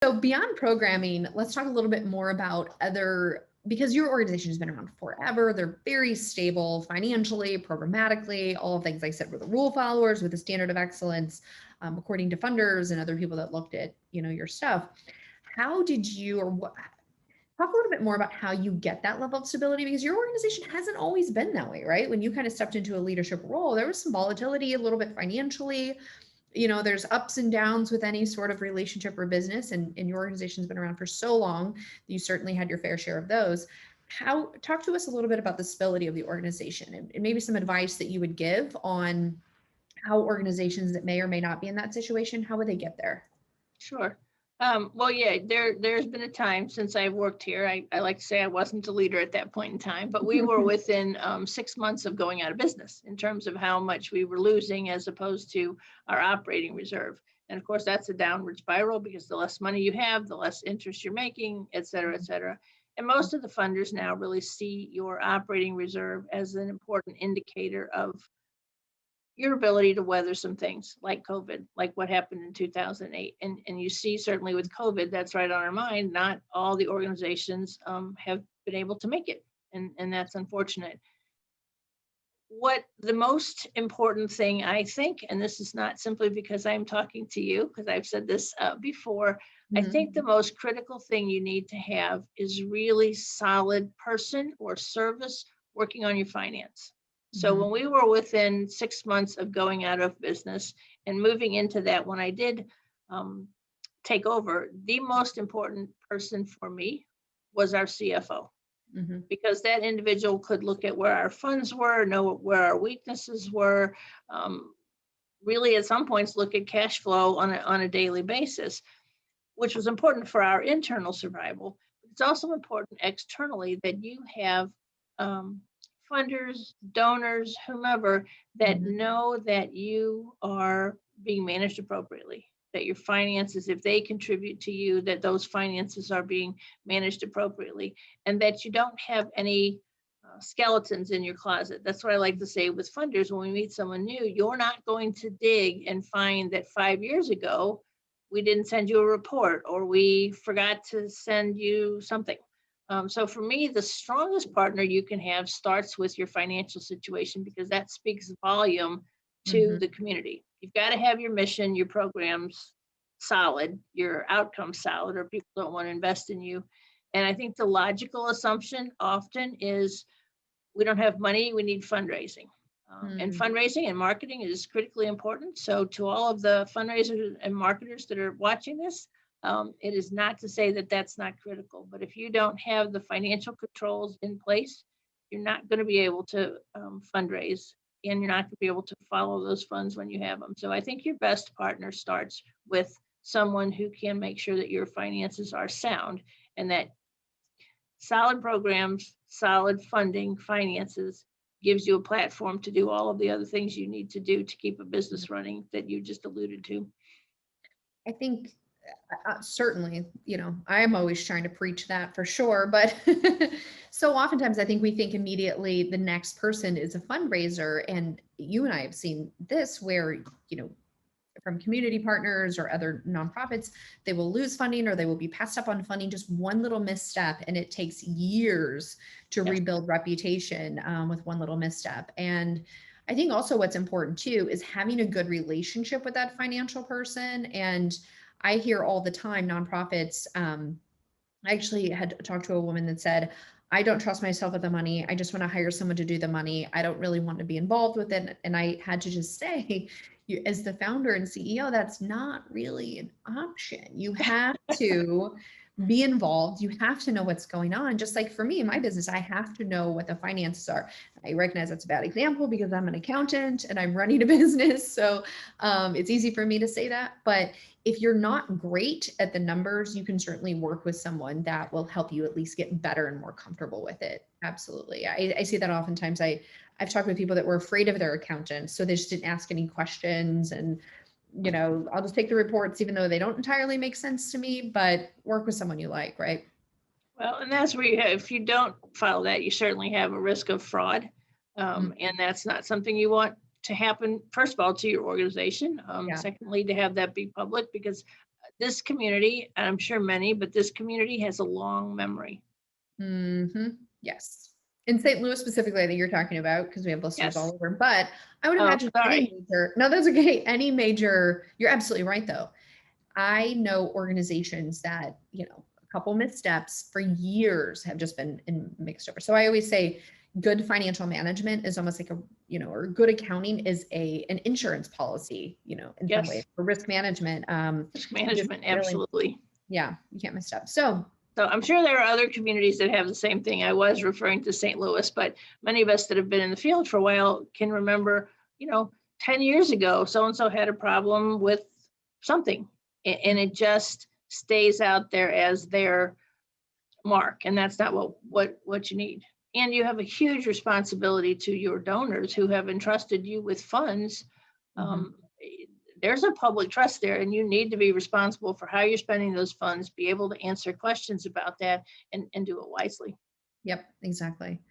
So beyond programming, let's talk a little bit more about because your organization has been around forever. They're very stable financially, programmatically, all of things like I said, we're the rule followers with the standard of excellence, according to funders and other people that looked at, your stuff. How did you, or what, talk a little bit more about how you get that level of stability, because your organization hasn't always been that way, right? When you kind of stepped into a leadership role, there was some volatility a little bit financially. There's ups and downs with any sort of relationship or business, and your organization's been around for so long that you certainly had your fair share of those. Talk to us a little bit about the stability of the organization, and maybe some advice that you would give on how organizations that may or may not be in that situation, how would they get there? Sure. Well, yeah, there's been a time since I've worked here. I like to say I wasn't a leader at that point in time, but we were within 6 months of going out of business in terms of how much we were losing as opposed to our operating reserve. And of course, that's a downward spiral because the less money you have, the less interest you're making, et cetera, et cetera. And most of the funders now really see your operating reserve as an important indicator of your ability to weather some things like COVID, like what happened in 2008. And you see, certainly with COVID, that's right on our mind. Not all the organizations have been able to make it. And that's unfortunate. What the most important thing, I think, and this is not simply because I'm talking to you, because I've said this before, I think the most critical thing you need to have is really solid person or service working on your finance. So when we were within 6 months of going out of business and moving into that, when I did take over, the most important person for me was our CFO, because that individual could look at where our funds were, know where our weaknesses were, really at some points look at cash flow on a daily basis, which was important for our internal survival. It's also important externally that you have funders, donors, whomever, that know that you are being managed appropriately, that your finances, if they contribute to you, that those finances are being managed appropriately, and that you don't have any skeletons in your closet. That's what I like to say with funders. When we meet someone new, you're not going to dig and find that 5 years ago, we didn't send you a report or we forgot to send you something. So for me, the strongest partner you can have starts with your financial situation, because that speaks volume to the community. You've got to have your mission, your programs solid, your outcomes solid, or people don't want to invest in you. And I think the logical assumption often is we don't have money, we need fundraising. And fundraising and marketing is critically important. So to all of the fundraisers and marketers that are watching this, it is not to say that that's not critical, but if you don't have the financial controls in place, you're not going to be able to fundraise, and you're not going to be able to follow those funds when you have them. So I think your best partner starts with someone who can make sure that your finances are sound, and that solid programs, solid funding, finances gives you a platform to do all of the other things you need to do to keep a business running that you just alluded to. I think certainly, I'm always trying to preach that for sure, but so oftentimes I think we think immediately the next person is a fundraiser, and you and I have seen this where, from community partners or other nonprofits, they will lose funding or they will be passed up on funding, just one little misstep, and it takes years to rebuild reputation with one little misstep. And I think also what's important too is having a good relationship with that financial person. And I hear all the time nonprofits, I actually had talked to a woman that said, I don't trust myself with the money. I just want to hire someone to do the money. I don't really want to be involved with it. And I had to just say, as the founder and CEO, that's not really an option. You have to be involved. You have to know what's going on. Just like for me in my business, I have to know what the finances are. I recognize that's a bad example because I'm an accountant and I'm running a business. So it's easy for me to say that. But if you're not great at the numbers, you can certainly work with someone that will help you at least get better and more comfortable with it. Absolutely. I see that oftentimes. I've talked with people that were afraid of their accountants, so they just didn't ask any questions. And, I'll just take the reports, even though they don't entirely make sense to me, but work with someone you like, right? Well, and that's where if you don't follow that, you certainly have a risk of fraud. And that's not something you want to happen, first of all, to your organization. Secondly, to have that be public, because this community, and I'm sure many, but this community has a long memory. Yes. In St. Louis specifically, I think you're talking about, because we have listeners all Yes. over, but I would Oh, imagine any sorry. major, no, that's okay. Any major, you're absolutely right though. I know organizations that, a couple missteps for years have just been mixed over. So I always say good financial management is almost like or good accounting is an insurance policy, in some ways Yes. for risk management. Risk You just management, really, absolutely. yeah, you can't mess up. So So I'm sure there are other communities that have the same thing. I was referring to St. Louis, but many of us that have been in the field for a while can remember, 10 years ago, so-and-so had a problem with something, and it just stays out there as their mark. And that's not what you need. And you have a huge responsibility to your donors who have entrusted you with funds. mhm. Um, there's a public trust there, and you need to be responsible for how you're spending those funds, be able to answer questions about that, and do it wisely. Yep, exactly.